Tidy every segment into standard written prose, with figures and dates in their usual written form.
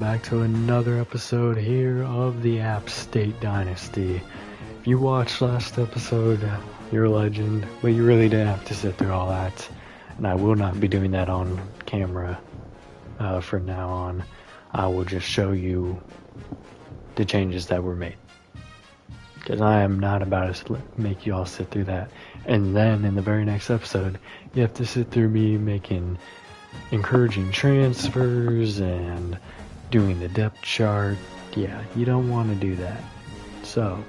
Back to another episode here of the App State Dynasty. If you watched last episode, you're a legend, but you really didn't have to sit through all that. And I will not be doing that on camera from now on. I will just show you the changes that were made. Because I am not about to make you all sit through that. And then in the very next episode, you have to sit through me making encouraging transfers and doing the depth chart. Yeah, you don't want to do that. So,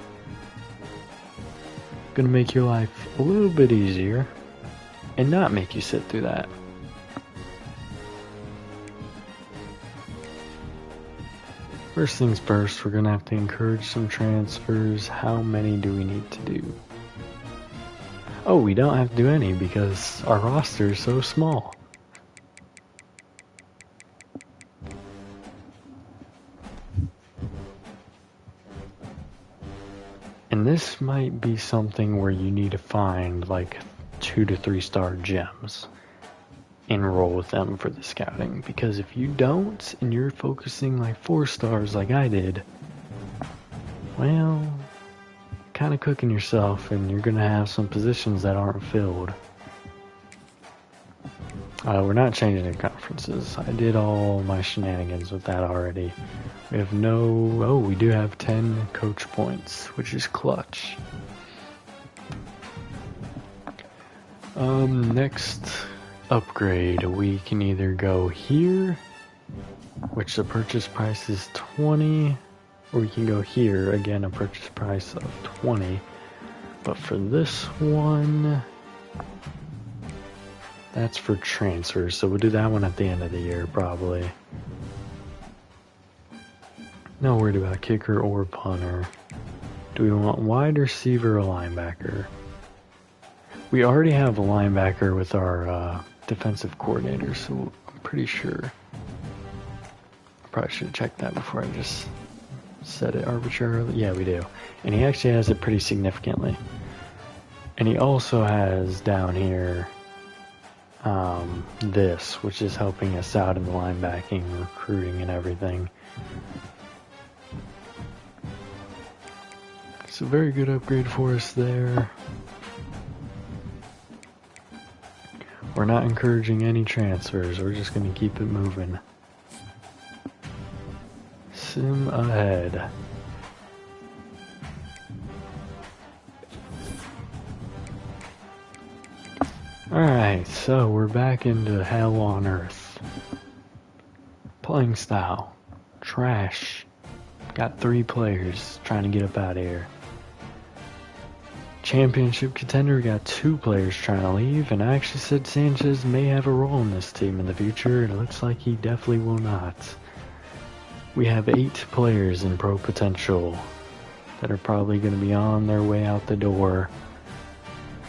gonna make your life a little bit easier and not make you sit through that. First things first, we're gonna have to encourage some transfers. How many do we need to do? Oh, we don't have to do any because our roster is so small. And this might be something where you need to find like 2 to 3 star gems. Enroll with them for the scouting. Because if you don't, and you're focusing like 4 stars like I did, well, kind of cooking yourself, and you're going to have some positions that aren't filled. We're not changing the conferences. I did all my shenanigans with that already. We have we do have 10 coach points, which is clutch. Next upgrade, we can either go here, which the purchase price is 20, or we can go here, again a purchase price of 20. But for this one, that's for transfers, so we'll do that one at the end of the year probably. Not worried about kicker or punter. Do we want wide receiver or linebacker? We already have a linebacker with our defensive coordinator, so I'm pretty sure. I probably should have checked that before I just said it arbitrarily. Yeah, we do. And he actually has it pretty significantly. And he also has down here this, which is helping us out in the linebacking, recruiting, and everything. It's a very good upgrade for us there. We're not encouraging any transfers. We're just going to keep it moving. Sim ahead. Alright, so we're back into hell on earth. Playing style. Trash. Got 3 players trying to get up out of here. Championship contender, we got 2 players trying to leave, and I actually said Sanchez may have a role in this team in the future. It looks like he definitely will not. We have 8 players in pro potential that are probably going to be on their way out the door.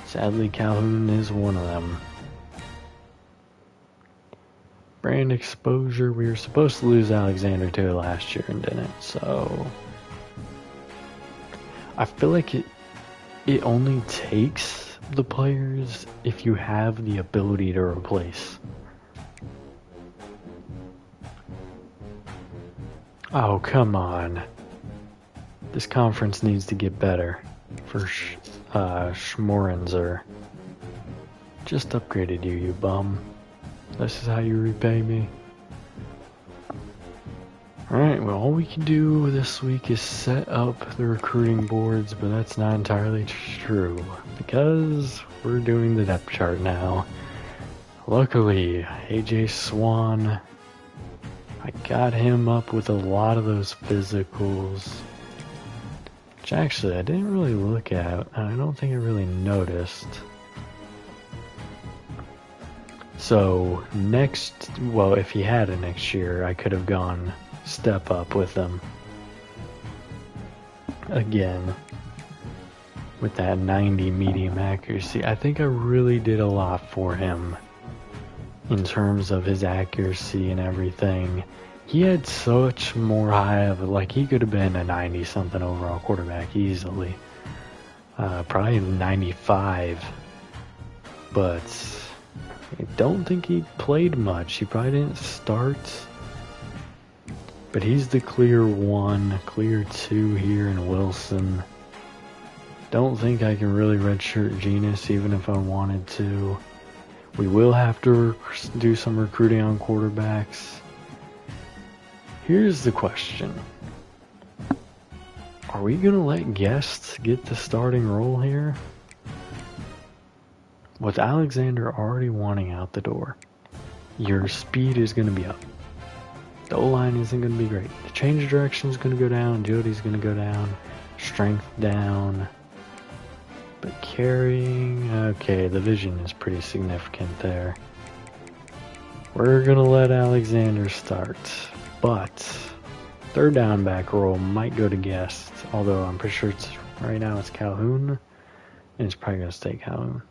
Sadly, Calhoun is one of them. Brand exposure, we were supposed to lose Alexander to last year and didn't, so I feel like it only takes the players if you have the ability to replace. Oh, come on. This conference needs to get better for Schmorenzer. Just upgraded you, you bum. This is how you repay me. Alright, well, all we can do this week is set up the recruiting boards, but that's not entirely true, because we're doing the depth chart now. Luckily, AJ Swan, I got him up with a lot of those physicals, which actually I didn't really look at. I don't think I really noticed. So, if he had a next year, I could have gone step up with them again with that 90 medium accuracy. I think I really did a lot for him in terms of his accuracy and everything. He had such more high of, like, he could have been a 90 something overall quarterback easily, probably 95, but I don't think he played much. He probably didn't start. But he's the clear 1, clear 2 here in Wilson. Don't think I can really redshirt Genus even if I wanted to. We will have to do some recruiting on quarterbacks. Here's the question. Are we going to let Guest get the starting role here? With Alexander already wanting out the door, your speed is going to be up. The O-line isn't going to be great. The change of direction is going to go down. Jody's going to go down. Strength down. But carrying... Okay, the vision is pretty significant there. We're going to let Alexander start. But third down back role might go to Guest. Although I'm pretty sure right now it's Calhoun. And it's probably going to stay Calhoun.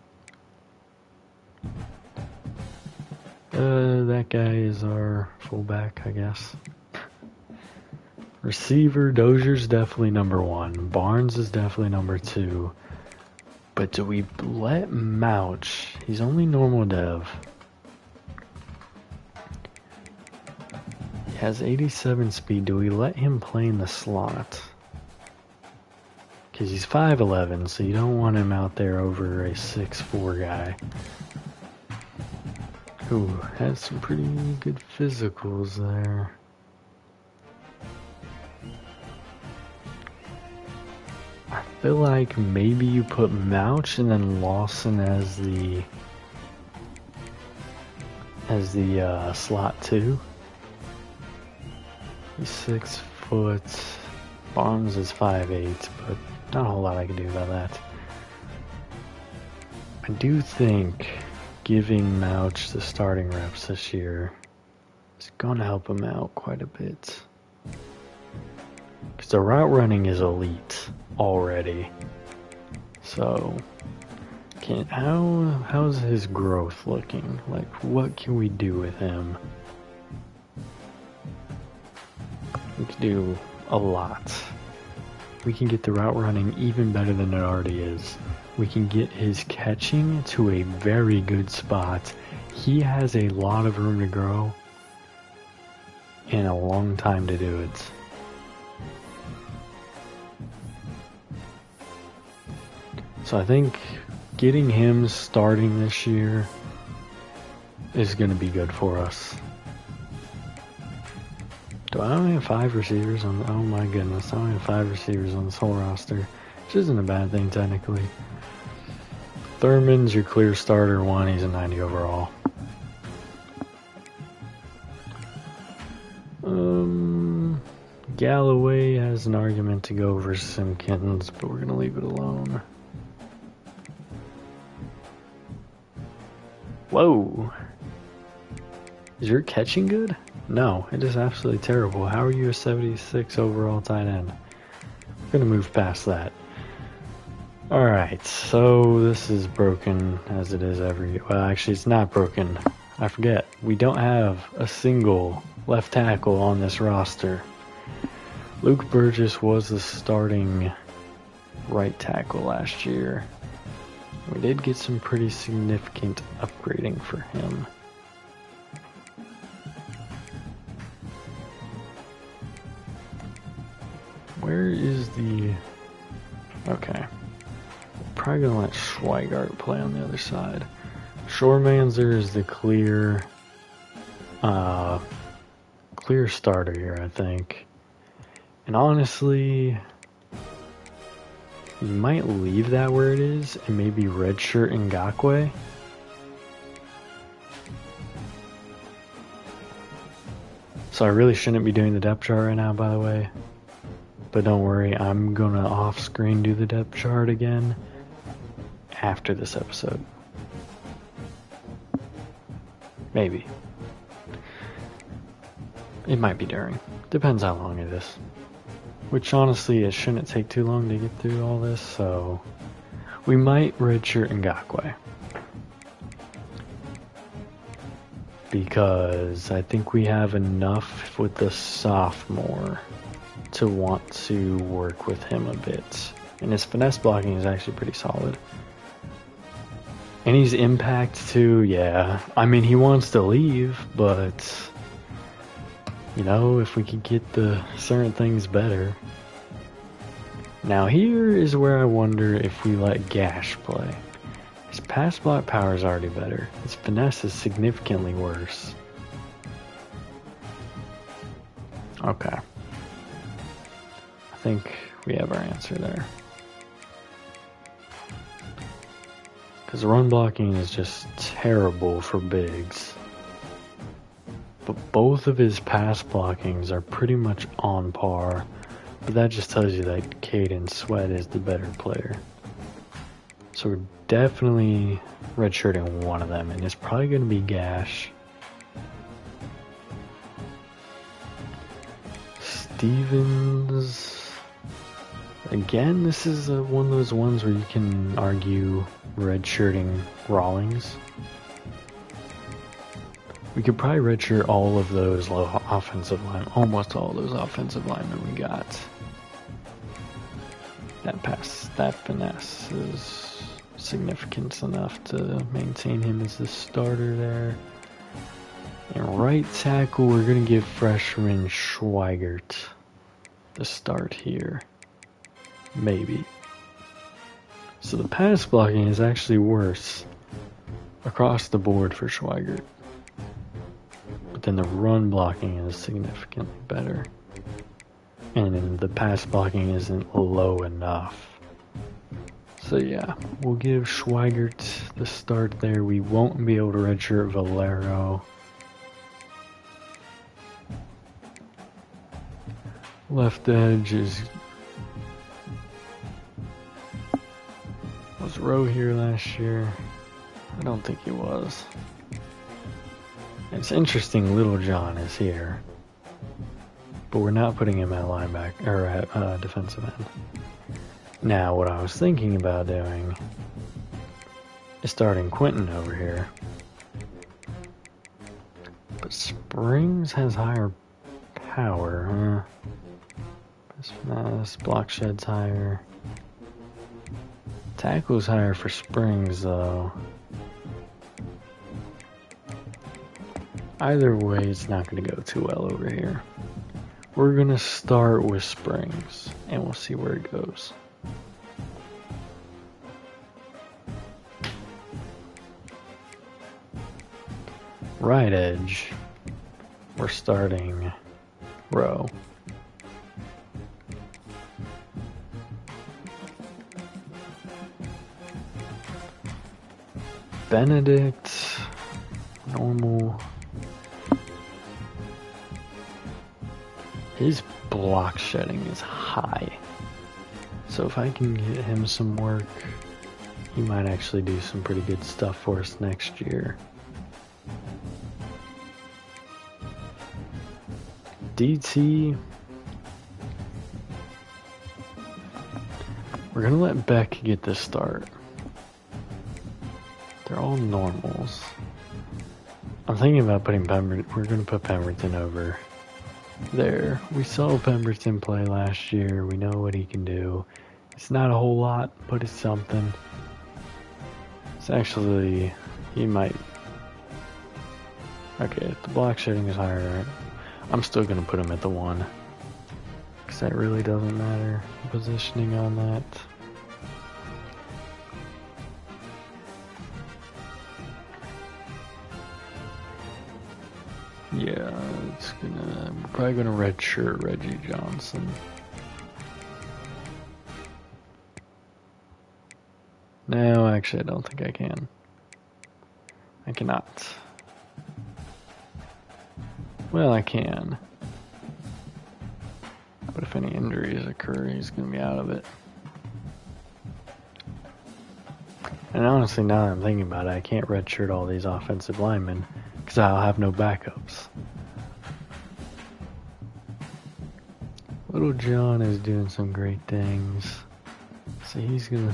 That guy is our fullback, I guess. Receiver, Dozier's definitely number 1. Barnes is definitely number 2. But do we let Mouch? He's only normal dev. He has 87 speed. Do we let him play in the slot? Because he's 5'11", so you don't want him out there over a 6'4" guy. Who has some pretty good physicals there. I feel like maybe you put Mouch and then Lawson as the slot 2. He's 6 foot. Barnes is 5'8", but not a whole lot I can do about that. I do think giving Mouch the starting reps this year is going to help him out quite a bit. Because the route running is elite already. So, how's his growth looking? Like, what can we do with him? We can do a lot. We can get the route running even better than it already is. We can get his catching to a very good spot. He has a lot of room to grow and a long time to do it. So I think getting him starting this year is going to be good for us. Do I only have 5 receivers on? Oh my goodness, I only have 5 receivers on this whole roster, which isn't a bad thing technically. Thurman's your clear starter 1, he's a 90 overall. Galloway has an argument to go versus Simpkins, but we're gonna leave it alone. Whoa! Is your catching good? No, it is absolutely terrible. How are you a 76 overall tight end? We're gonna move past that. Alright, so this is broken as it is well, actually it's not broken. I forget. We don't have a single left tackle on this roster. Luke Burgess was the starting right tackle last year. We did get some pretty significant upgrading for him. Where is the... Okay. Probably gonna let Schweigart play on the other side. Shoremanzer is the clear starter here, I think. And honestly, you might leave that where it is and maybe redshirt Ngakoue. So I really shouldn't be doing the depth chart right now, by the way. But don't worry, I'm gonna off-screen do the depth chart again after this episode. Maybe. It might be during. Depends how long it is. Which honestly, it shouldn't take too long to get through all this, so we might redshirt Ngakoue. Because I think we have enough with the sophomore to want to work with him a bit. And his finesse blocking is actually pretty solid. And he's impact too, yeah. I mean, he wants to leave, but You know, if we could get the certain things better. Now here is where I wonder if we let Gash play. His pass block power is already better. His finesse is significantly worse. Okay. I think we have our answer there. Because run blocking is just terrible for bigs. But both of his pass blockings are pretty much on par. But that just tells you that Caden Sweat is the better player. So we're definitely redshirting one of them, and it's probably going to be Gash. Stevens. Again, this is one of those ones where you can argue redshirting Rawlings. We could probably redshirt all of those low offensive linemen, almost all of those offensive linemen we got. That finesse is significant enough to maintain him as the starter there. And right tackle, we're going to give freshman Schweigert the start here. Maybe. So the pass blocking is actually worse across the board for Schweigert. But then the run blocking is significantly better. And then the pass blocking isn't low enough. So yeah, we'll give Schweigert the start there. We won't be able to redshirt Valero. Left edge was Rowe here last year? I don't think he was. It's interesting Little John is here, but we're not putting him at linebacker or at defensive end. Now, what I was thinking about doing is starting Quentin over here, but Springs has higher power, Finesse, block shed's higher. Tackle's higher for Springs, though. Either way, it's not going to go too well over here. We're going to start with Springs, and we'll see where it goes. Right edge, we're starting Rowe. Benedict, normal. His block shedding is high. So if I can get him some work, he might actually do some pretty good stuff for us next year. DT. We're going to let Beck get this start. They're all normals. I'm thinking about putting Pemberton. We're going to put Pemberton over there. We saw Pemberton play last year. We know what he can do. It's not a whole lot, but it's something. It's actually, he might. Okay, if the block shedding is higher, I'm still going to put him at the 1. Because that really doesn't matter. Positioning on that. Yeah, it's gonna. We're probably gonna redshirt Reggie Johnson. No, actually, I don't think I can. I cannot. Well, I can. But if any injuries occur, he's gonna be out of it. And honestly, now that I'm thinking about it, I can't redshirt all these offensive linemen because I'll have no backups. Little John is doing some great things. So he's gonna...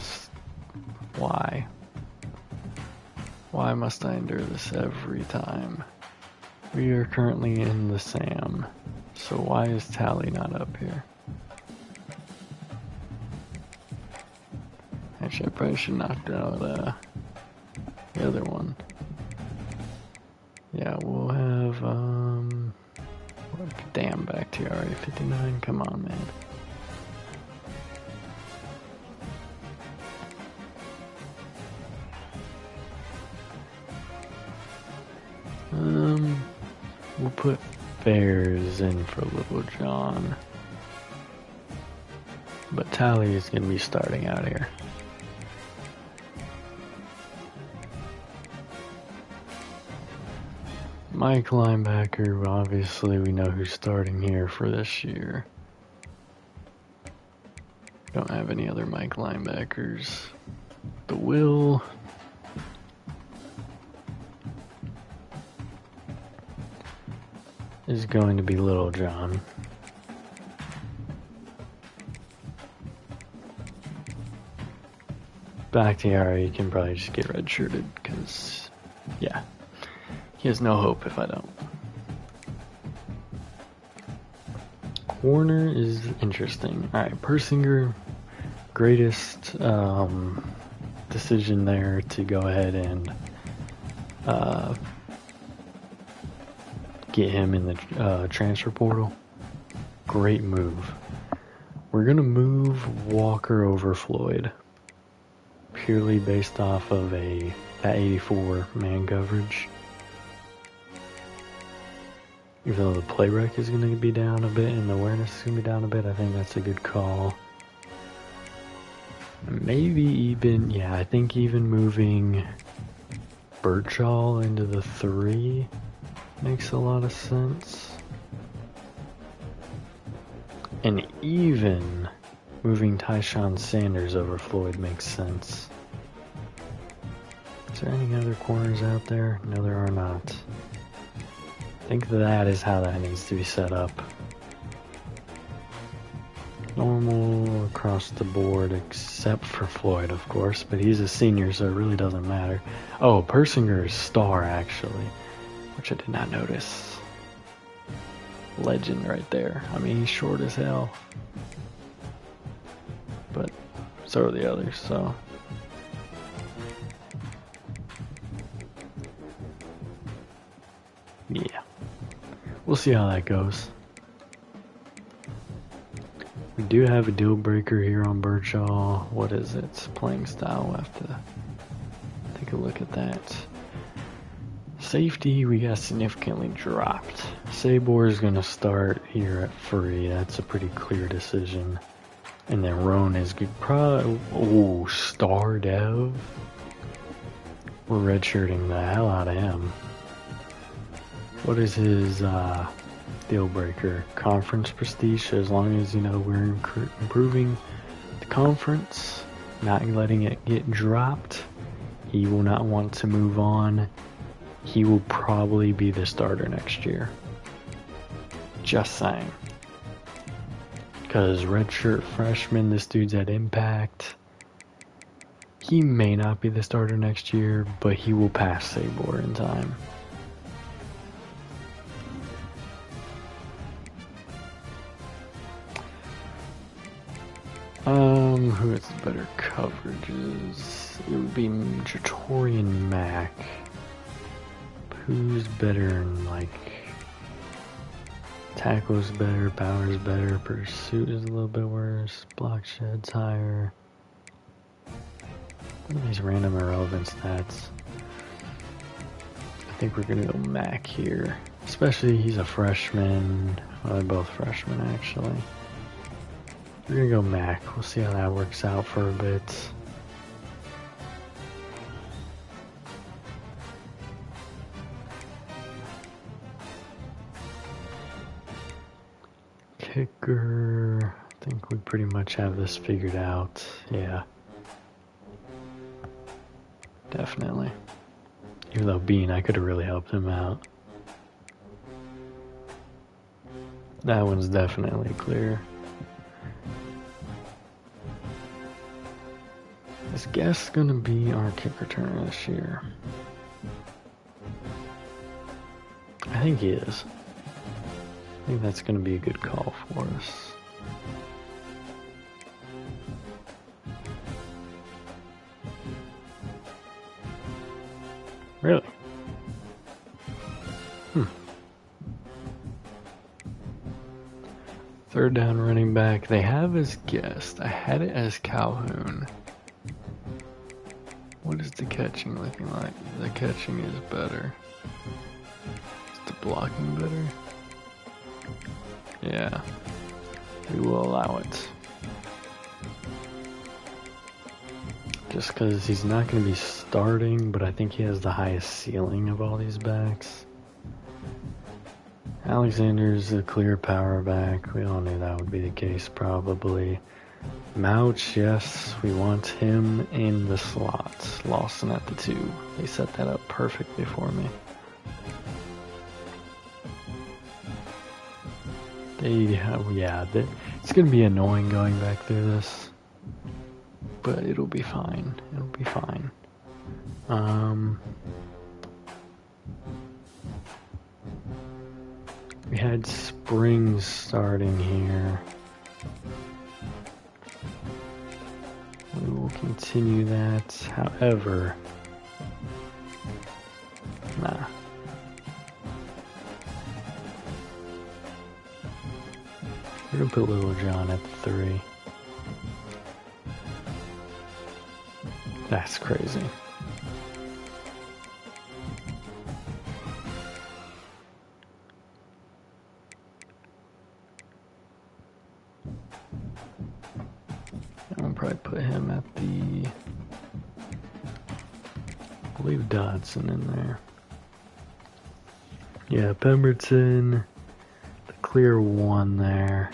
Why? Why must I endure this every time? We are currently in the Sam. So why is Tally not up here? Actually, I probably should knock out the other one. Yeah, we'll have Damn, back to RA59. Come on, man. We'll put Bears in for Little John. But Tally is going to be starting out here. Mike linebacker, obviously we know who's starting here for this year. Don't have any other Mike linebackers. The Will. Is going to be Little John. Back to Yara, you can probably just get redshirted, because, yeah, he has no hope if I don't. Corner is interesting. Alright, Persinger, greatest decision there to go ahead and get him in the transfer portal. Great move. We're going to move Walker over Floyd. Purely based off of that 84 man coverage. Even though the play rec is going to be down a bit and the awareness is going to be down a bit, I think that's a good call. Maybe even, yeah, I think even moving Birchall into the 3 makes a lot of sense. And even moving Tyshawn Sanders over Floyd makes sense. Is there any other corners out there? No, there are not. I think that is how that needs to be set up. Normal across the board, except for Floyd, of course, but he's a senior, so it really doesn't matter. Oh, Persinger is star, actually, which I did not notice. Legend right there. I mean, he's short as hell. But so are the others, so. Yeah. We'll see how that goes. We do have a deal breaker here on Birchall. What is it? Playing style. We'll have to take a look at that. Safety, we got significantly dropped. Sabor is going to start here at free. That's a pretty clear decision. And then Roan is good. Star Dev. We're redshirting the hell out of him. What is his deal breaker? Conference prestige. As long as, you know, we're improving the conference, not letting it get dropped, he will not want to move on. He will probably be the starter next year. Just saying. Because redshirt freshman, this dude's at Impact. He may not be the starter next year, but he will pass Sabor in time. Who has the better coverages? It would be Jatori and Mac. Who's better in, like, tackle's better, power's better, pursuit is a little bit worse, block shed's higher. What are these random irrelevant stats? I think we're gonna go Mac here. Especially he's a freshman. Well, they're both freshmen actually. We're gonna go Mac. We'll see how that works out for a bit. Kicker, I think we pretty much have this figured out. Yeah. Definitely. Even though Bean, I could have really helped him out. That one's definitely clear. Is Guest gonna be our kick returner this year? I think he is. I think that's gonna be a good call for us. Really? Third down running back. They have as guest. I had it as Calhoun. What is the catching looking like? The catching is better. Is the blocking better? Yeah. We will allow it. Just because he's not going to be starting, but I think he has the highest ceiling of all these backs. Alexander's a clear power back. We all knew that would be the case probably. Mouch, yes, we want him in the slot. Lawson at the 2. They set that up perfectly for me. It's going to be annoying going back through this. But it'll be fine. It'll be fine. We had Springs starting here. We will continue that. However, nah. We're gonna put Little John at the 3. That's crazy. I'll probably put him at the... I'll leave Dodson in there. Yeah, Pemberton, the clear 1 there.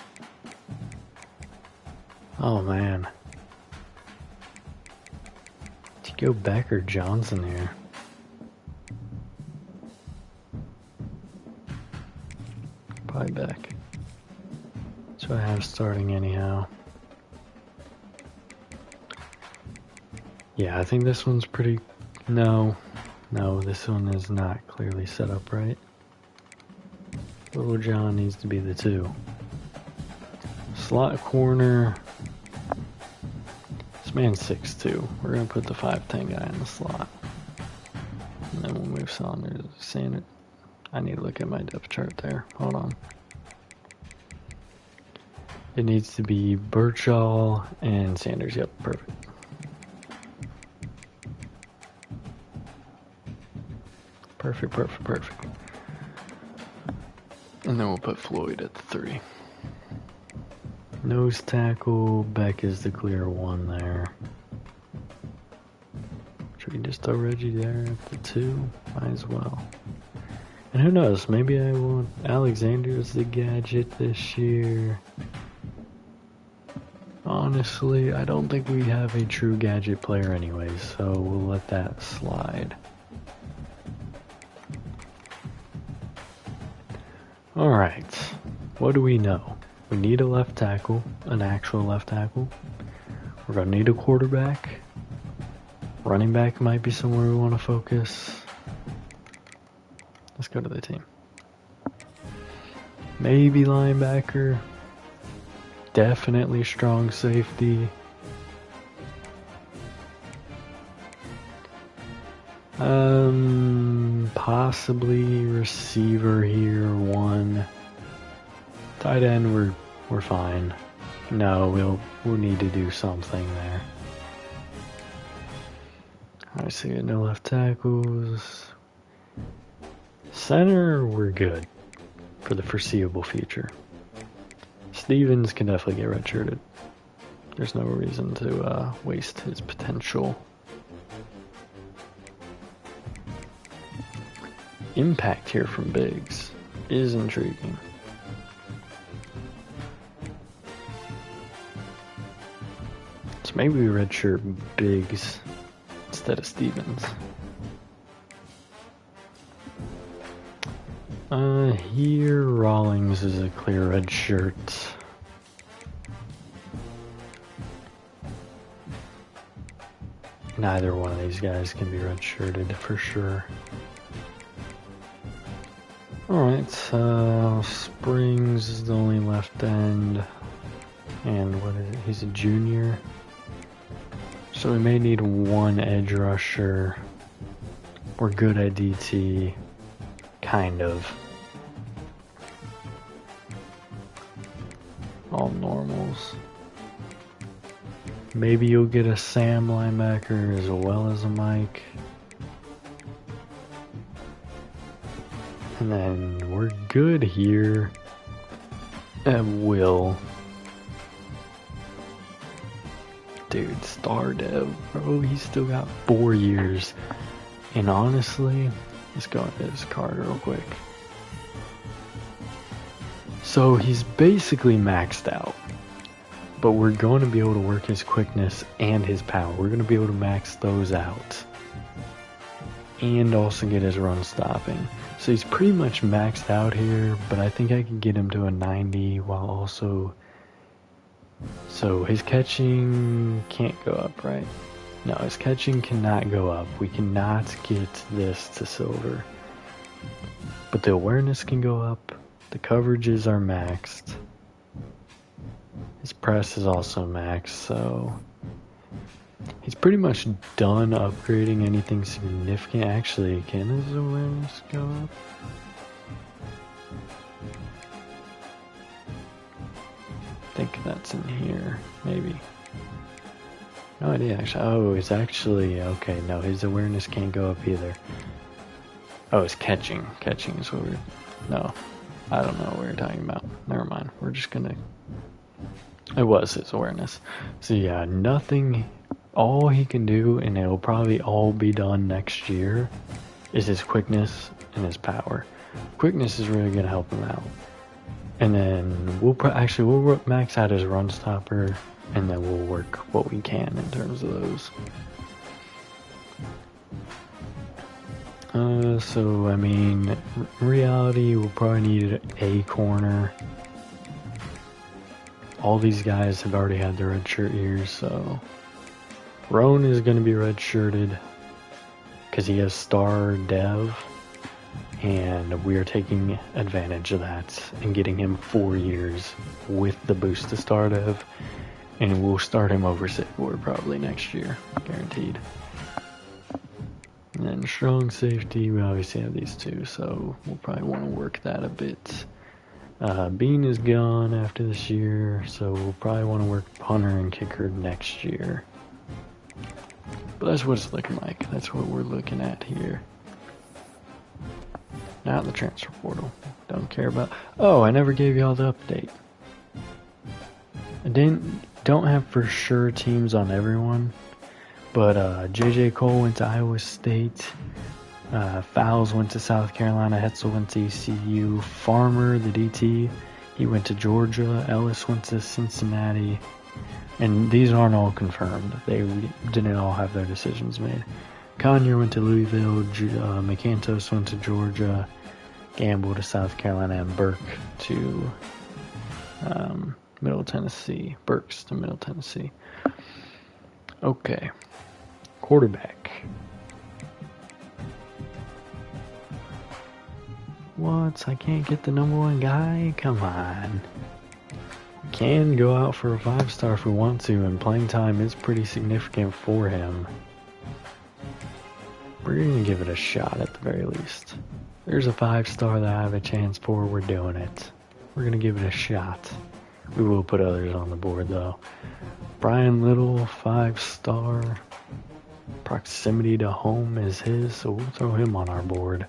Oh man. Did you go Beck or Johnson here? Probably Beck. That's what I have starting anyhow. Yeah, I think this one's pretty... No, this one is not clearly set up right. Little John needs to be the 2. Slot corner. This man's 6'2". We're going to put the 5'10" guy in the slot. And then we'll move Sanders. I need to look at my depth chart there. Hold on. It needs to be Birchall and Sanders. Yep, perfect. Perfect. And then we'll put Floyd at the 3. Nose tackle, Beck is the clear 1 there. Should we just throw Reggie there at the 2? Might as well. And who knows, maybe I want Alexander as the gadget this year. Honestly, I don't think we have a true gadget player anyway, so we'll let that slide. Alright, what do we know? We need a left tackle, an actual left tackle. We're going to need a quarterback. Running back might be somewhere we want to focus. Let's go to the team. Maybe linebacker. Definitely strong safety. Possibly receiver here, 1. Tight end, we're fine. No, we'll need to do something there. I see no left tackles. Center, we're good for the foreseeable future. Stevens can definitely get redshirted. There's no reason to waste his potential. Impact here from Biggs is intriguing. So maybe we redshirt Biggs instead of Stevens. Here Rawlings is a clear red shirt. Neither one of these guys can be redshirted for sure. Alright, Springs is the only left end. And what is it? He's a junior. So we may need 1 edge rusher. We're good at DT. Kind of. all normals. Maybe you'll get a Sam linebacker as well as a Mike. And then we're good here at Will. Dude, star dev, bro, he's still got 4 years. And honestly, let's go into his card real quick. So he's basically maxed out. But we're going to be able to work his quickness and his power. We're going to be able to max those out. And also get his run stopping. So he's pretty much maxed out here, but I think I can get him to a 90 while also... So his catching can't go up, right? No, his catching cannot go up. We cannot get this to silver. But the awareness can go up. The coverages are maxed. His press is also maxed, so he's pretty much done upgrading anything significant. Actually, can his awareness go up? I think that's in here, maybe. No idea, actually. Oh, it's actually, okay, no, his awareness can't go up either. Oh, it's catching. Catching is what we're, no, I don't know what we're talking about. Never mind, we're just gonna, it was his awareness. So yeah, nothing, all he can do, and it'll probably all be done next year, is his quickness and his power. Quickness is really gonna help him out. And then we'll we'll max out his run stopper, and then we'll work what we can in terms of those. So I mean, in reality, we'll probably need a corner. All these guys have already had their red shirt years, so Roan is going to be redshirted because he has star dev. And we are taking advantage of that and getting him 4 years with the boost to star dev. And we'll start him over Sigboard probably next year, guaranteed. And then strong safety, we obviously have these two, so we'll probably want to work that a bit. Bean is gone after this year, so we'll probably want to work punter and kicker next year. But that's what it's looking like. That's what we're looking at here. Not the transfer portal. Don't care about... Oh, I never gave y'all the update. I don't have for sure teams on everyone. But JJ Cole went to Iowa State. Fowles went to South Carolina. Hetzel went to ECU. Farmer, the DT, he went to Georgia. Ellis went to Cincinnati. And these aren't all confirmed. They didn't all have their decisions made. Conyer went to Louisville, McCantos went to Georgia, Gamble to South Carolina, and Burke to Middle Tennessee. Burks to Middle Tennessee. Okay. Quarterback. What? I can't get the number one guy? Come on. Can go out for a 5-star if we want to, and playing time is pretty significant for him. We're going to give it a shot at the very least. There's a 5-star that I have a chance for. We're doing it. We're going to give it a shot. We will put others on the board though. Brian Little, 5-star. Proximity to home is his, so we'll throw him on our board.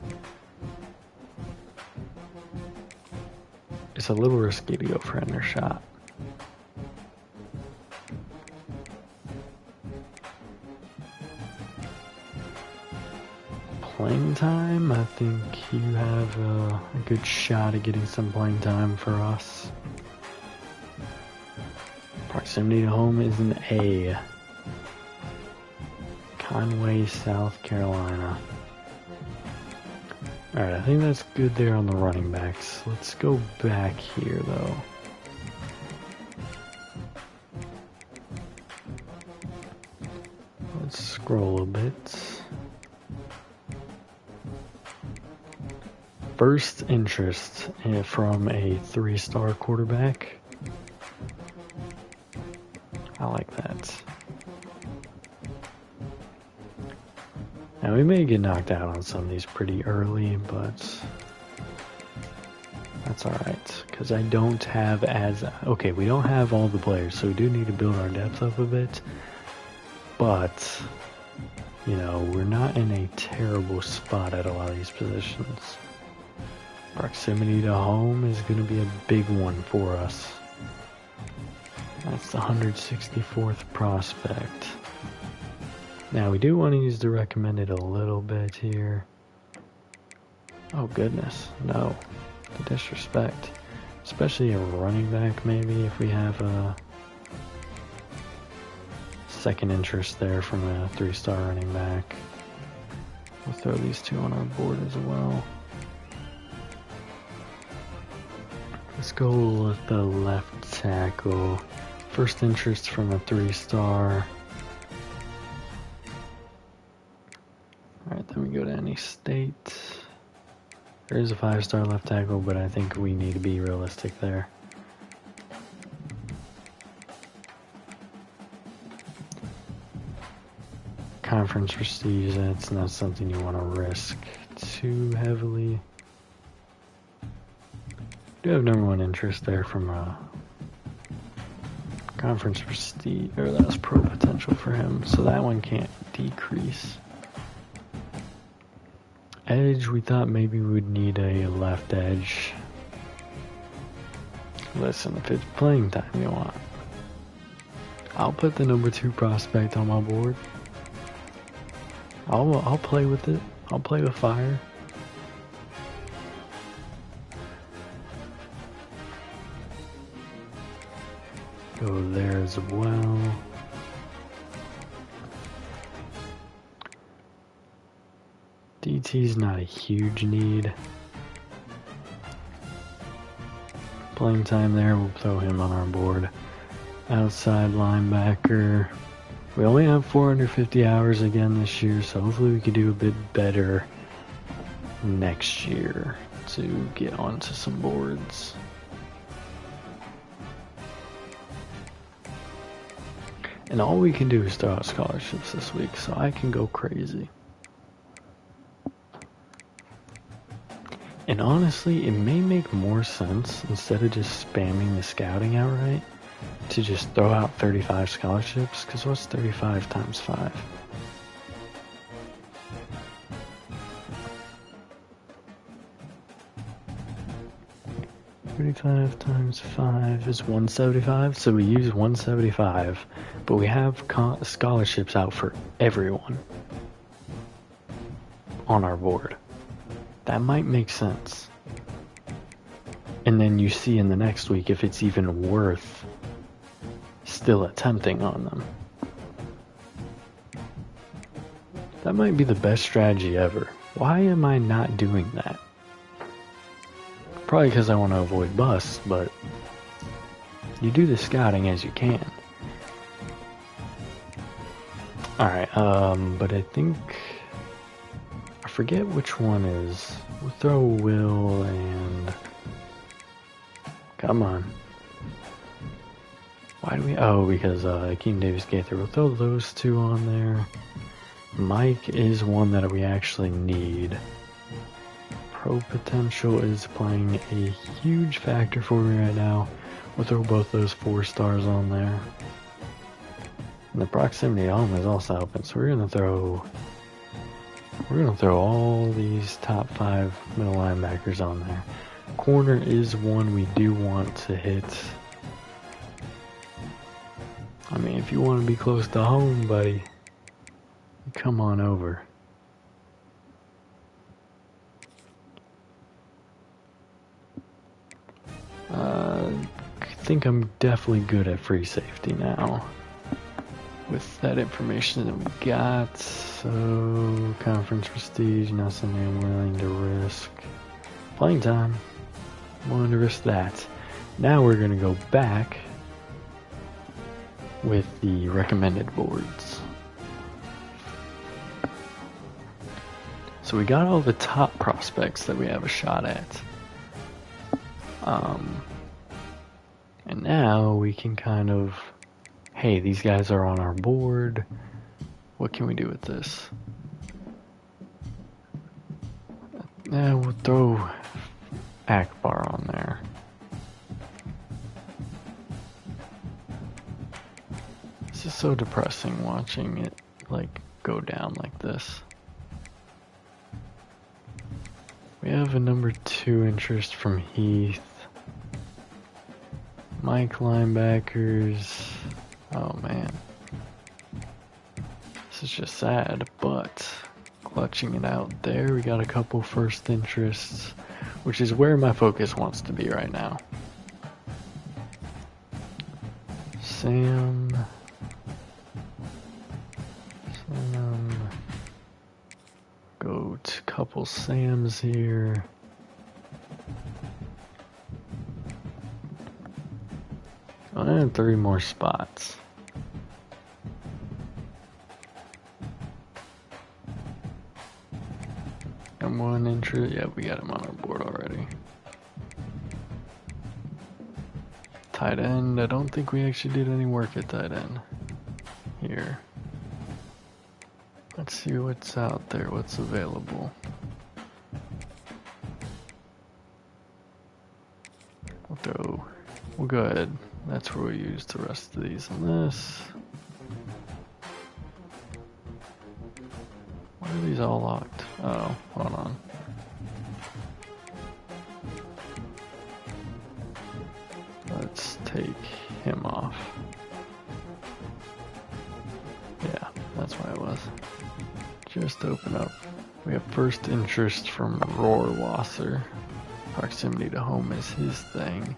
It's a little risky to go for another shot. Playing time, I think you have a good shot at getting some playing time for us. Proximity to home is an A. Conway, South Carolina. Alright, I think that's good there on the running backs. Let's go back here though. Let's scroll a bit. First interest from a 3-star quarterback. I like that. Now we may get knocked out on some of these pretty early, but I That's alright, because I don't have okay, we don't have all the players, so we do need to build our depth up a bit, but, you know, we're not in a terrible spot at a lot of these positions. Proximity to home is going to be a big one for us. That's the 164th prospect. Now, we do want to use the recommended a little bit here. Oh, goodness. No. The disrespect. Especially a running back, maybe, if we have a second interest there from a 3-star running back. We'll throw these two on our board as well. Let's go with the left tackle. First interest from a 3-star. Alright, then we go to any state. There is a 5-star left tackle, but I think we need to be realistic there. Conference prestige, that's not something you want to risk too heavily. Do have number 1 interest there from conference prestige, or that's pro potential for him, so that one can't decrease. Edge, we thought maybe we'd need a left edge. Listen, if it's playing time you want, I'll put the number 2 prospect on my board. I'll play with it. I'll play with fire. Go there as well. DT's not a huge need. Playing time there, we'll throw him on our board. Outside linebacker. We only have 450 hours again this year, so hopefully we can do a bit better next year to get onto some boards. And all we can do is throw out scholarships this week, so I can go crazy. And honestly, it may make more sense, instead of just spamming the scouting outright, to just throw out 35 scholarships, because what's 35 times 5? $35 times 5 is 175, so we use 175, but we have scholarships out for everyone on our board. That might make sense. And then you see in the next week if it's even worth still attempting on them. That might be the best strategy ever. Why am I not doing that? Probably because I want to avoid busts, but you do the scouting as you can. Alright, but I think I forget which one is. We'll throw Will and come on. Why do we? Oh, because Akeem Davis Gaither. We'll throw those two on there. Mike is one that we actually need. Pro potential is playing a huge factor for me right now. We'll throw both those 4 stars on there. And the proximity element is also open, so we're gonna throw all these top 5 middle linebackers on there. Corner is one we do want to hit. I mean, if you want to be close to home, buddy, come on over. I think I'm definitely good at free safety now with that information that we got. So conference prestige, not something I'm willing to risk. Playing time, willing to risk that. Now we're going to go back with the recommended boards. So we got all the top prospects that we have a shot at. And now we can kind of, hey, these guys are on our board. What can we do with this? We'll throw Akbar on there. This is so depressing watching it like go down like this. We have a number 2 interest from Heath. Mike linebackers. Oh man. This is just sad, but clutching it out there. We got a couple first interests, which is where my focus wants to be right now. Sam. Go to couple Sams here. And 3 more spots. And 1 interest. Yeah, we got him on our board already. Tight end. I don't think we actually did any work at tight end here. Let's see what's out there, what's available. We'll go ahead. That's where we use the rest of these on this. Why are these all locked? Oh, hold on. Let's take him off. Yeah, that's why it was. Just open up. We have first interest from Rohrwasser. Proximity to home is his thing.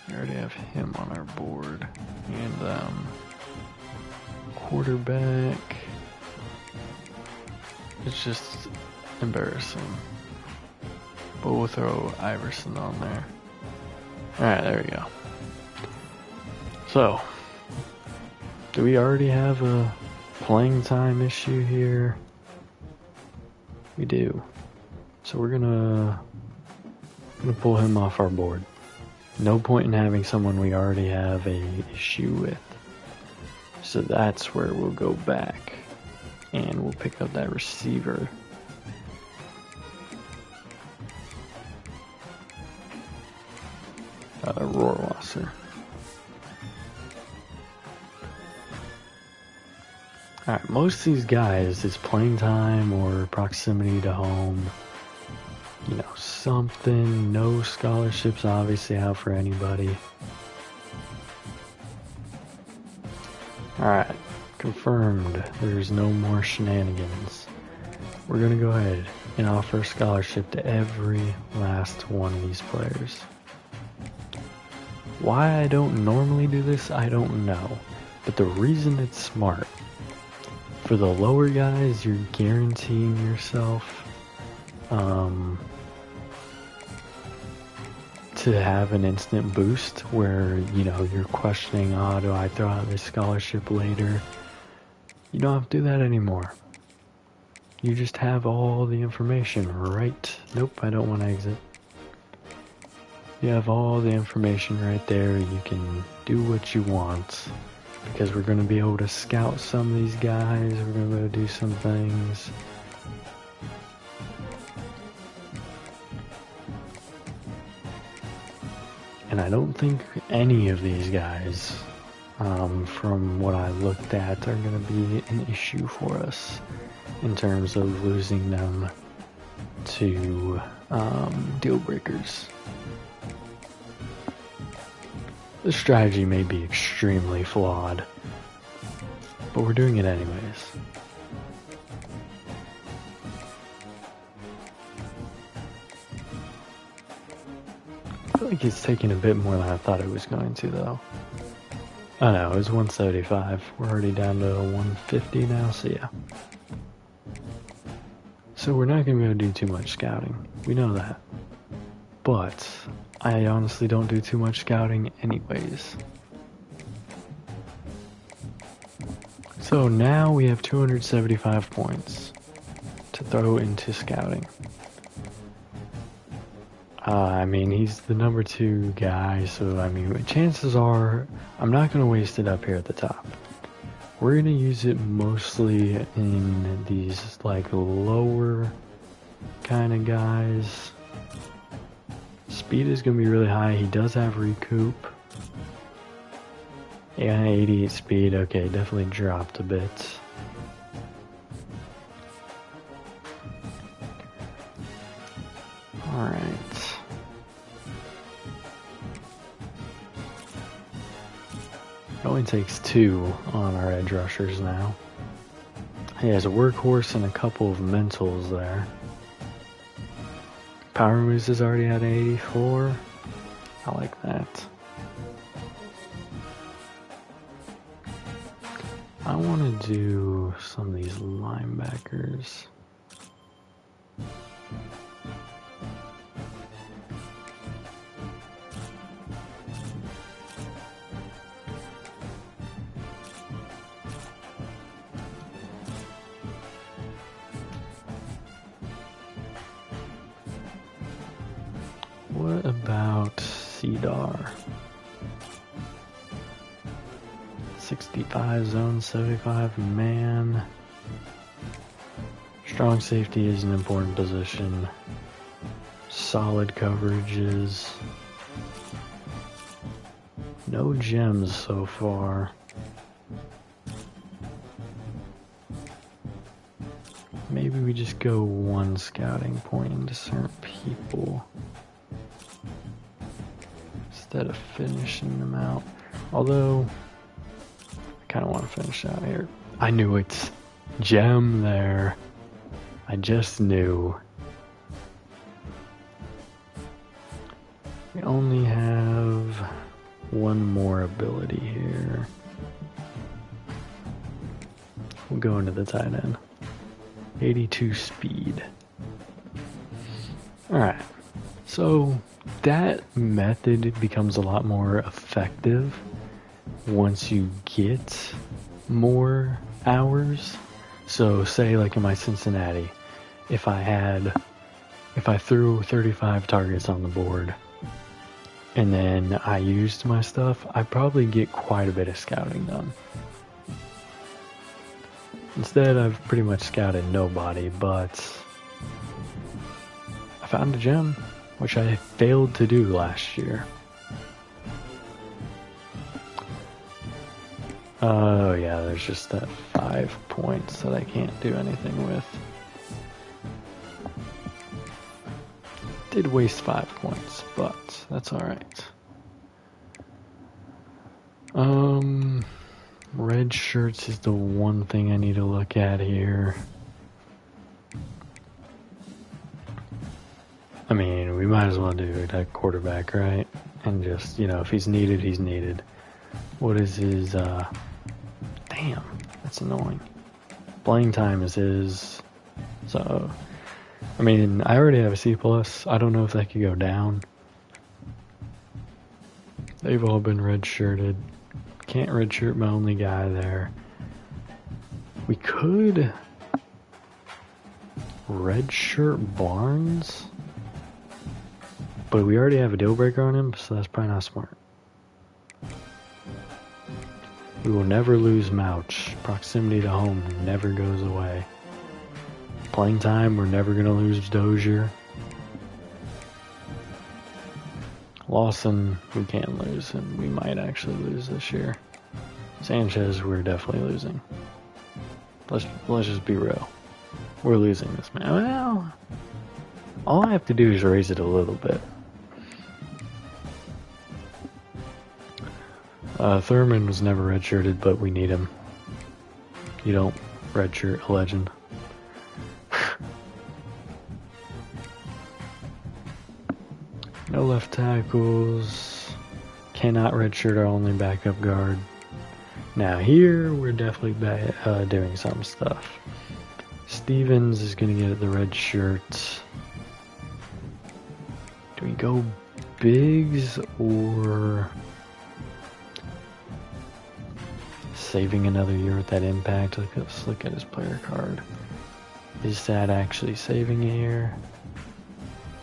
We already have him on our board. And quarterback. It's just embarrassing. But we'll throw Iverson on there. Alright, there we go. So, do we already have a playing time issue here? We do. So we're gonna pull him off our board. No point in having someone we already have a issue with. So that's where we'll go back and we'll pick up that receiver. Rohrwasser. Alright, most of these guys, it's playing time or proximity to home. You know, something. No scholarships obviously out for anybody. Alright, confirmed. There's no more shenanigans. We're gonna go ahead and offer a scholarship to every last one of these players. Why I don't normally do this, I don't know. But the reason it's smart, for the lower guys, you're guaranteeing yourself to have an instant boost where, you know, you're questioning, oh, do I throw out this scholarship later? You don't have to do that anymore. You just have all the information right. Nope, I don't want to exit. You have all the information right there. You can do what you want. Because we're going to be able to scout some of these guys. We're going to be able to do some things. And I don't think any of these guys, from what I looked at, are going to be an issue for us in terms of losing them to deal breakers. The strategy may be extremely flawed, but we're doing it anyways. I feel like it's taking a bit more than I thought it was going to, though. Oh no, it was 175. We're already down to 150 now, so yeah. So we're not going to be able to do too much scouting. We know that. But I honestly don't do too much scouting anyways. So now we have 275 points to throw into scouting. I mean, he's the number 2 guy, so I mean, chances are I'm not going to waste it up here at the top. We're going to use it mostly in these like lower kind of guys. Speed is going to be really high. He does have recoup, Yeah, 88 speed. Okay, definitely dropped a bit. Alright. It only takes 2 on our edge rushers now. He has a workhorse and a couple of mentals there. Power moves is already at 84. I like that. I want to do some of these linebackers. What about Cedar? 65 zone, 75 man. Strong safety is an important position. Solid coverages. No gems so far. Maybe we just go 1 scouting point into certain people instead of finishing them out. Although I kind of want to finish out here. I knew it. Gem there. I just knew. We only have 1 more ability here. We'll go into the tight end. 82 speed. Alright. So that method becomes a lot more effective once you get more hours. So say like in my Cincinnati, if I threw 35 targets on the board and then I used my stuff, I'd probably get quite a bit of scouting done. Instead, I've pretty much scouted nobody, but I found a gem, which I failed to do last year. Oh yeah, there's just that 5 points that I can't do anything with. Did waste 5 points, but that's alright. Red shirts is the one thing I need to look at here. I mean, we might as well do it at quarterback, right? And just, you know, if he's needed, he's needed. What is his, damn, that's annoying. Playing time is his, so, I mean, I already have a C+. I don't know if that could go down. They've all been red-shirted. Can't redshirt my only guy there. We could redshirt Barnes, but we already have a deal breaker on him, so that's probably not smart. We will never lose Mouch. Proximity to home never goes away. Playing time, we're never going to lose Dozier. Lawson, we can't lose, and we might actually lose this year. Sanchez, we're definitely losing. Let's just be real. We're losing this man. Well, all I have to do is raise it a little bit. Thurman was never redshirted, but we need him. You don't redshirt a legend. No left tackles. Cannot redshirt our only backup guard. Now here, we're definitely doing some stuff. Stevens is going to get the red shirt. Do we go Biggs or saving another year with that impact? Let's look at his player card. Is that actually saving a year?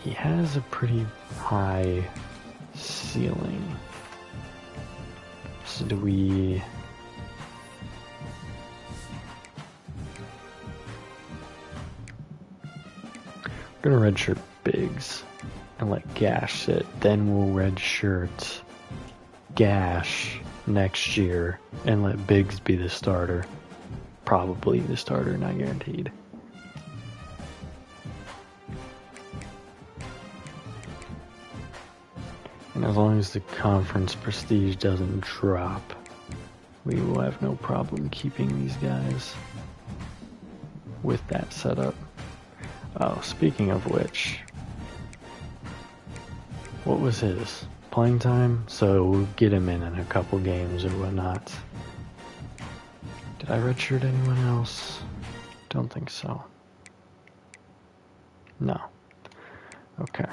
He has a pretty high ceiling. So do we... We're gonna redshirt Biggs and let Gash sit. Then we'll redshirt Gash next year and let Biggs be the starter. Probably the starter, not guaranteed. And as long as the conference prestige doesn't drop, we will have no problem keeping these guys with that setup. Oh, speaking of which, what was his playing time? So we'll get him in a couple games or whatnot. Did I redshirt anyone else? Don't think so. No. Okay.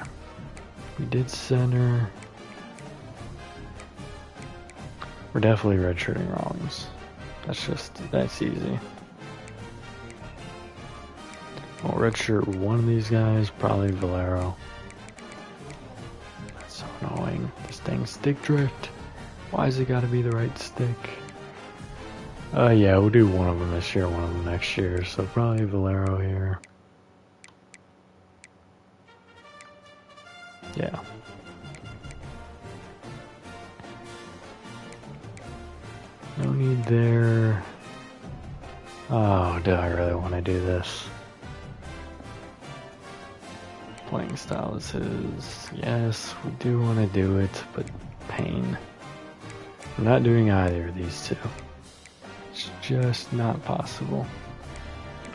We did center. We're definitely redshirting Rawlings. That's easy. I'll redshirt one of these guys, probably Valero. That's so annoying. This dang stick drift. Why has it gotta be the right stick? Yeah, we'll do one of them this year, one of them next year, so probably Valero here. Yeah. No need there. Oh, do I really want to do this? Playing style is his. Yes, we do want to do it, but pain. I'm not doing either of these two. It's just not possible.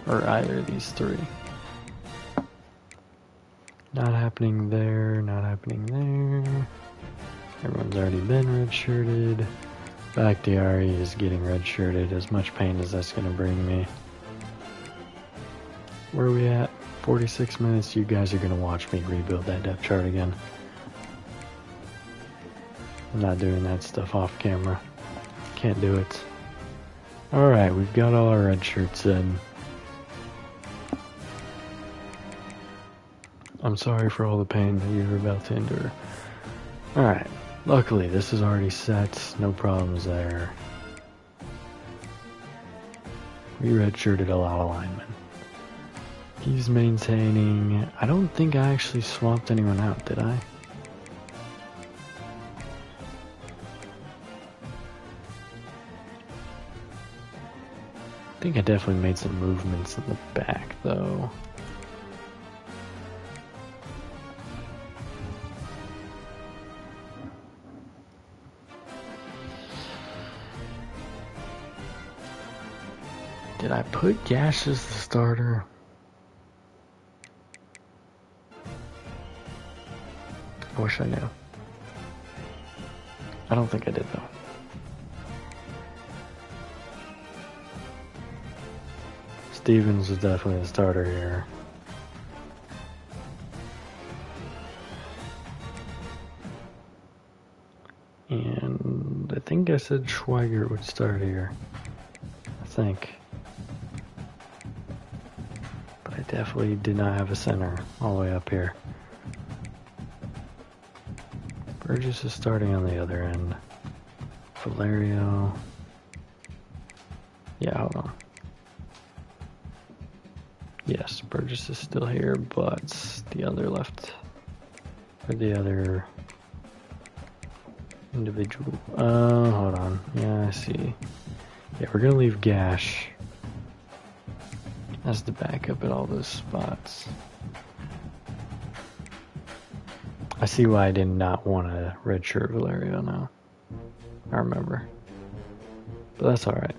Or either of these three. Not happening there, not happening there. Everyone's already been redshirted. Bakhtiari is getting redshirted. As much pain as that's going to bring me. Where are we at? 46 minutes. You guys are going to watch me rebuild that depth chart again. I'm not doing that stuff off camera. Can't do it. Alright, we've got all our red shirts in. I'm sorry for all the pain that you're about to endure. Alright, luckily this is already set, no problems there. We redshirted a lot of linemen. He's maintaining... I don't think I actually swapped anyone out, did I? I think I definitely made some movements in the back, though. Did I put Gash as the starter? I wish I knew. I don't think I did, though. Stevens is definitely the starter here. And I think I said Schweigert would start here. I think. But I definitely did not have a center all the way up here. Burgess is starting on the other end. Valerio. Yeah, hold on. Yes, Burgess is still here, but the other left, or the other individual. Hold on. Yeah, I see. Yeah, we're gonna leave Gash as the backup at all those spots. I see why I did not want to redshirt Valerio now. I remember. But that's alright.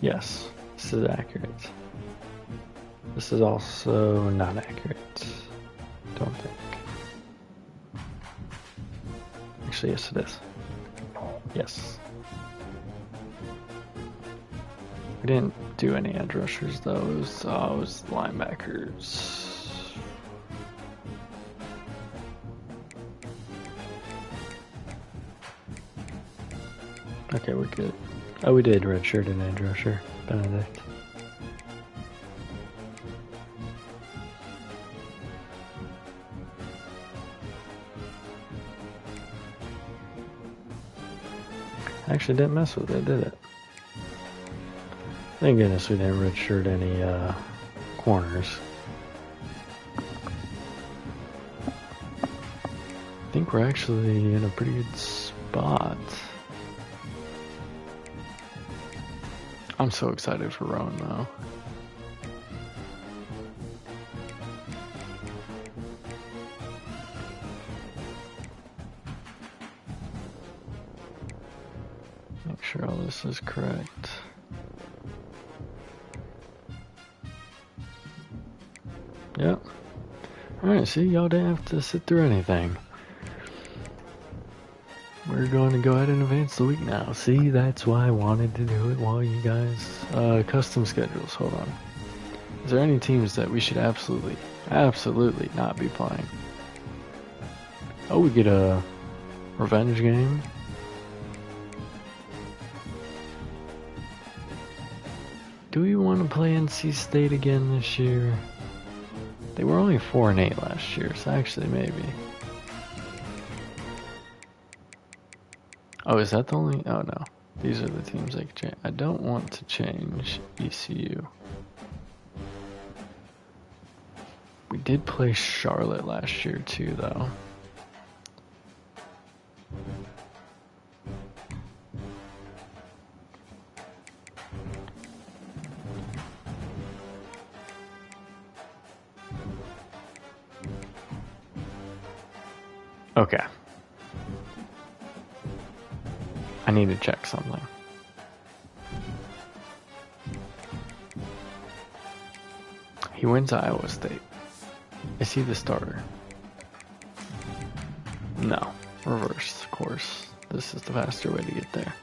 Yes, this is accurate. This is also not accurate. Don't think. Actually, yes it is. Yes. We didn't do any edge rushers though, it was linebackers. Okay, we're good. Oh, we did redshirt and edge rusher, Benedict. Actually didn't mess with it, did it? Thank goodness we didn't redshirt any corners. think we're actually in a pretty good spot. I'm so excited for Rowan though. Make sure all this is correct. Yep. Alright, see, y'all didn't have to sit through anything. We're going to go ahead and advance the week now. See, that's why I wanted to do it while you guys... custom schedules, hold on. Is there any teams that we should absolutely not be playing? Oh, we get a revenge game. Do we want to play NC State again this year? They were only 4-8 last year, so actually maybe. Oh, is that the only? Oh no, these are the teams I can change. I don't want to change ECU. We did play Charlotte last year too, though. Okay. I need to check something. He went to Iowa State. Is he the starter? No. Reverse, of course. This is the faster way to get there.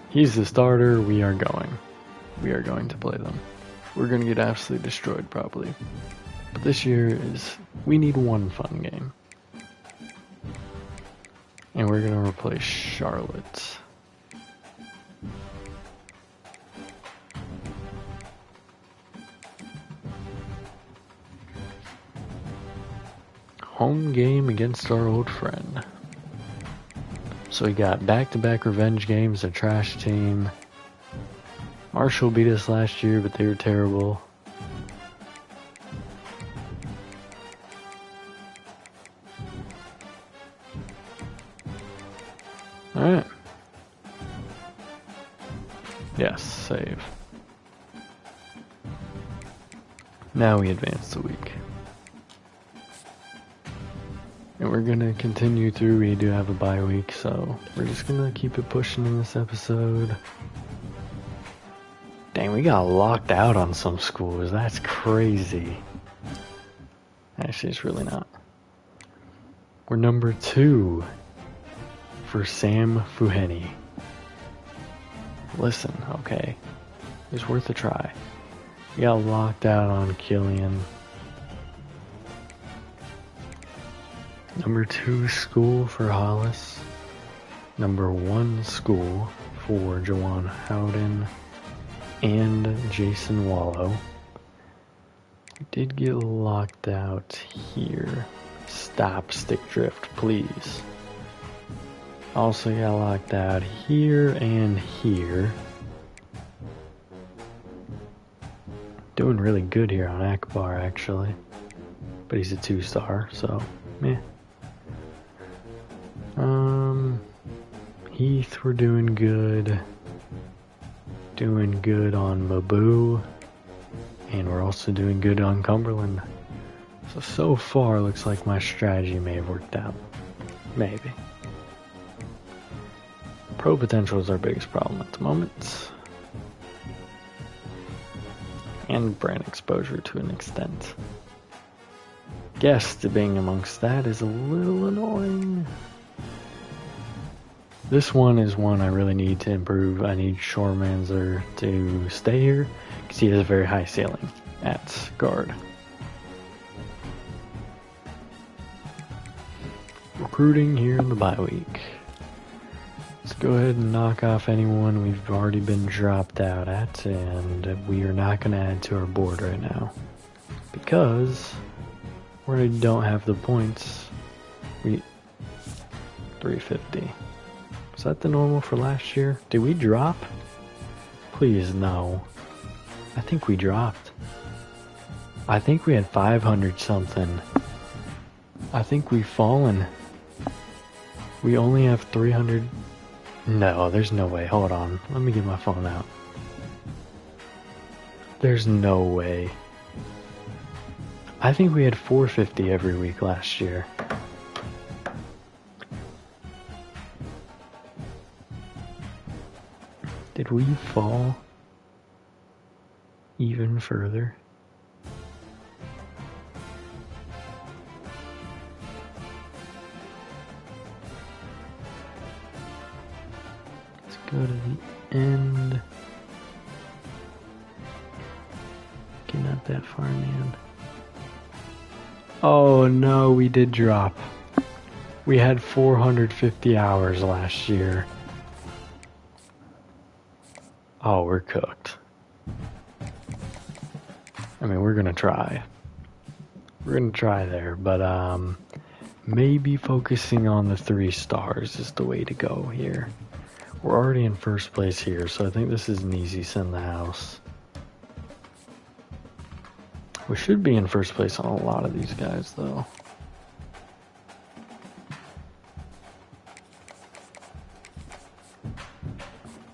He's the starter. We are going. We are going to play them. We're going to get absolutely destroyed probably. But this year is, we need one fun game. And we're going to replace Charlotte. Home game against our old friend. So we got back-to-back revenge games, a trash team. Marshall beat us last year, but they were terrible. Alright. Yes, save. Now we advance the week. And we're gonna continue through. We do have a bye week, so we're just gonna keep it pushing in this episode. Dang, we got locked out on some schools. That's crazy. Actually, it's really not. We're number 2 for Sam Fuheni. Listen, okay. It's worth a try. We got locked out on Killian. Number 2 school for Hollis. Number 1 school for Jawan Howden and Jason Wallow. We did get locked out here. Stop stick drift, please. Also got locked out here and here. Doing really good here on Akbar actually. But he's a 2-star, so meh. Heath, we're doing good. Doing good on Mabu. And we're also doing good on Cumberland. So far looks like my strategy may have worked out. Maybe. Pro potential is our biggest problem at the moment. And brand exposure to an extent. Guest being amongst that is a little annoying. This one is one I really need to improve. I need Shoremanzer to stay here because he has a very high ceiling at guard. Recruiting here in the bye week. Let's go ahead and knock off anyone we've already been dropped out at, and we are not going to add to our board right now because we already don't have the points. 350. Is that the normal for last year? Did we drop? Please no. I think we dropped. I think we had 500 something. I think we've fallen. We only have 300. No, there's no way. Hold on. Let me get my phone out. There's no way. I think we had 450 every week last year. Did we fall even further? Let's go to the end. Okay, not that far, man. Oh no, we did drop. We had 450 hours last year. Oh, we're cooked. I mean, we're gonna try. We're gonna try there, but maybe focusing on the 3 stars is the way to go here. We're already in first place here, so I think this is an easy send the house. We should be in first place on a lot of these guys, though.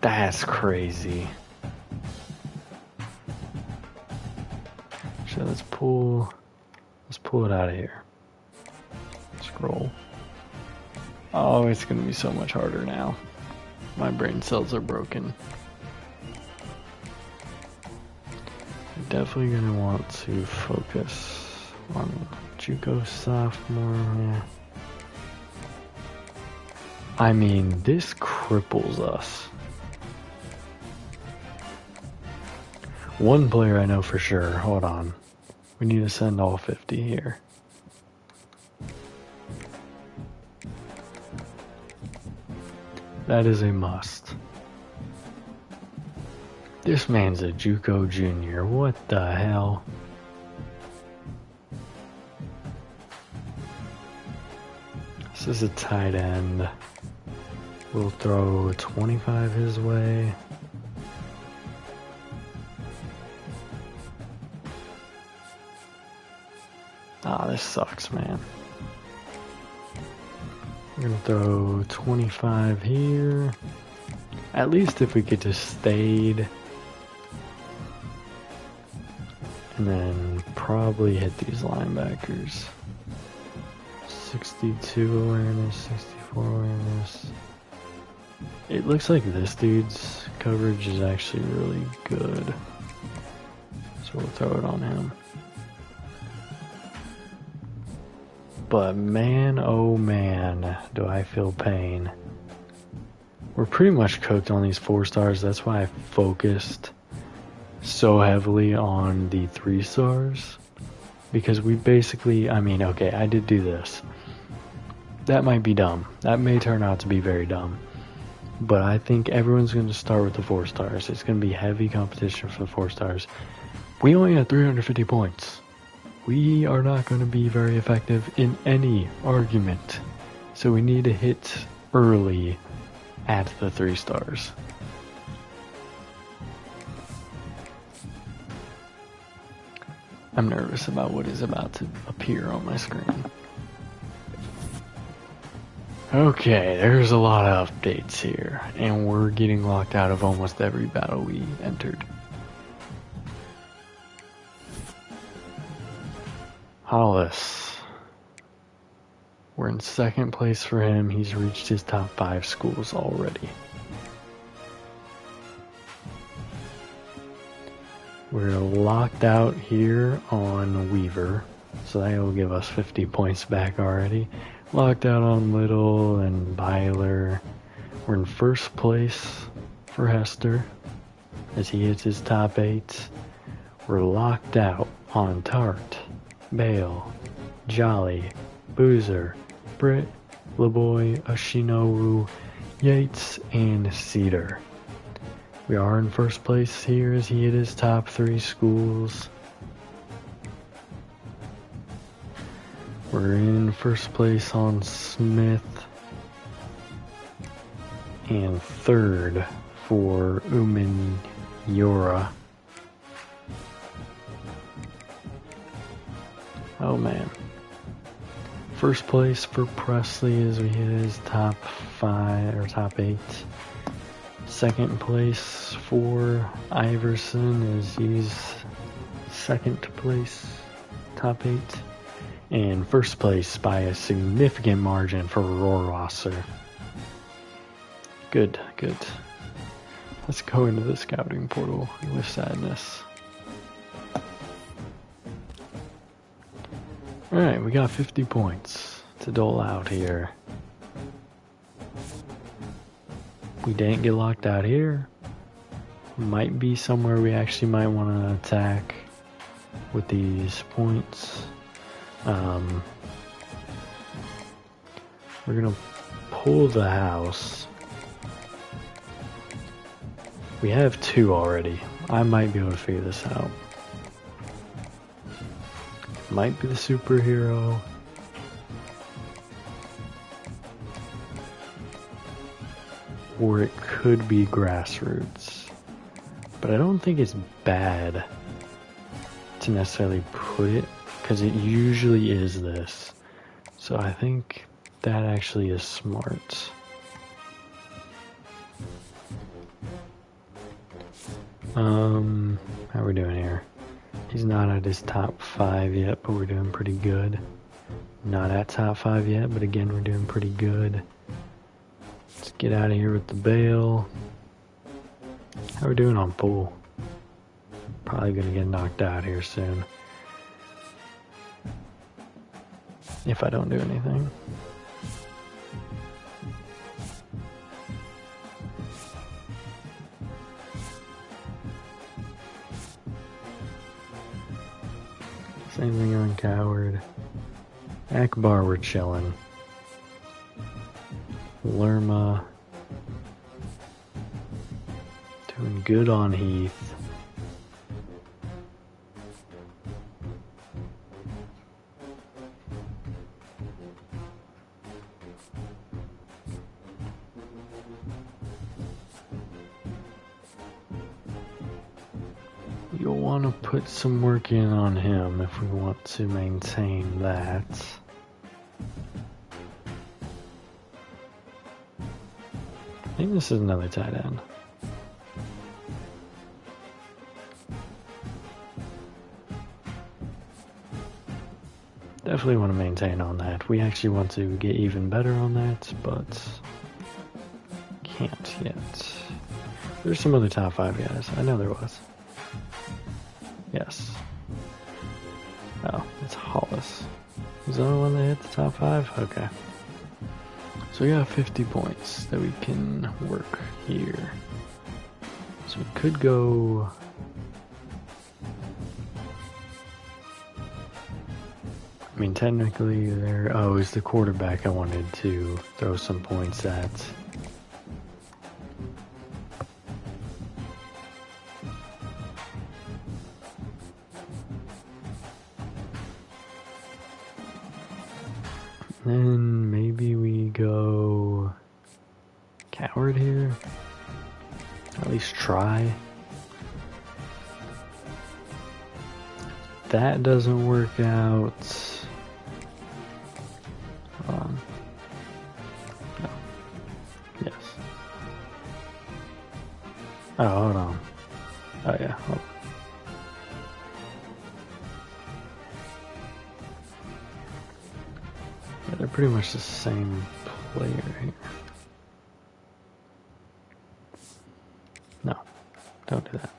That's crazy. So let's pull it out of here. Scroll. Oh, it's gonna be so much harder now. My brain cells are broken. Definitely gonna want to focus on JUCO sophomore. Yeah. I mean, this cripples us. One player I know for sure. Hold on. We need to send all 50 here. That is a must. This man's a JUCO junior. What the hell? This is a tight end. We'll throw 25 his way. Ah, this sucks, man. We're gonna throw 25 here. At least if we could just stayed. And then probably hit these linebackers. 62 awareness, 64 awareness. It looks like this dude's coverage is actually really good. So we'll throw it on him. But man, oh man, do I feel pain. We're pretty much cooked on these 4 stars. That's why I focused so heavily on the 3 stars. Because we basically, I mean, okay, I did do this. That might be dumb. That may turn out to be very dumb. But I think everyone's going to start with the 4 stars. It's going to be heavy competition for the 4 stars. We only had 350 points. We are not going to be very effective in any argument. So we need to hit early at the 3 stars. I'm nervous about what is about to appear on my screen. Okay, there's a lot of updates here, and we're getting locked out of almost every battle we entered. Hollis. We're in second place for him. He's reached his top 5 schools already. We're locked out here on Weaver, so that will give us 50 points back already. Locked out on Little and Byler. We're in first place for Hester as he hits his top 8. We're locked out on Tart, Bale, Jolly, Boozer, Britt, LeBoy, Ashinoru, Yates, and Cedar. We are in first place here as he hit his top 3 schools. We're in first place on Smith. And third for Umin Yora. Oh man. First place for Presley as we hit his top 5 or top 8. Second place for Iverson as he's second place, top 8. And first place by a significant margin for Rohrwasser. Good, good. Let's go into the scouting portal with sadness. Alright, we got 50 points to dole out here. We didn't get locked out here. Might be somewhere we actually might want to attack with these points. We're gonna pull the house. We have 2 already. I might be able to figure this out. Might be the superhero. Or it could be grassroots. But I don't think it's bad to necessarily put it, because it usually is this. So I think that actually is smart. How we doing here? He's not at his top 5 yet, but we're doing pretty good. Not at top 5 yet, but again, we're doing pretty good. Let's get out of here with the bail. How we doing on pool? Probably gonna get knocked out here soon. If I don't do anything. Same thing on Coward. Akbar, we're chilling. Lerma. Doing good on Heath. You'll want to put some work in on him if we want to maintain that. I think this is another tight end. Definitely want to maintain on that. We actually want to get even better on that, but can't yet. There's some other top 5 guys. I know there was. Yes. Oh, it's Hollis. Is that the one that hit the top 5? Okay. So we got 50 points that we can work here. So we could go... I mean, technically there... Oh, it's the quarterback I wanted to throw some points at. Then maybe we go Coward here. At least try. If that doesn't work out. No. Yes. Oh, hold on. Oh yeah. Hold on. Yeah, they're pretty much the same player here. No, don't do that.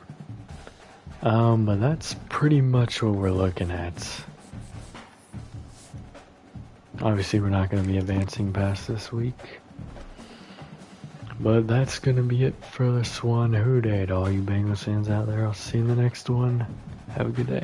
But that's pretty much what we're looking at. Obviously, we're not going to be advancing past this week. But that's going to be it for this one. Who day to all you Bengals fans out there. I'll see you in the next one. Have a good day.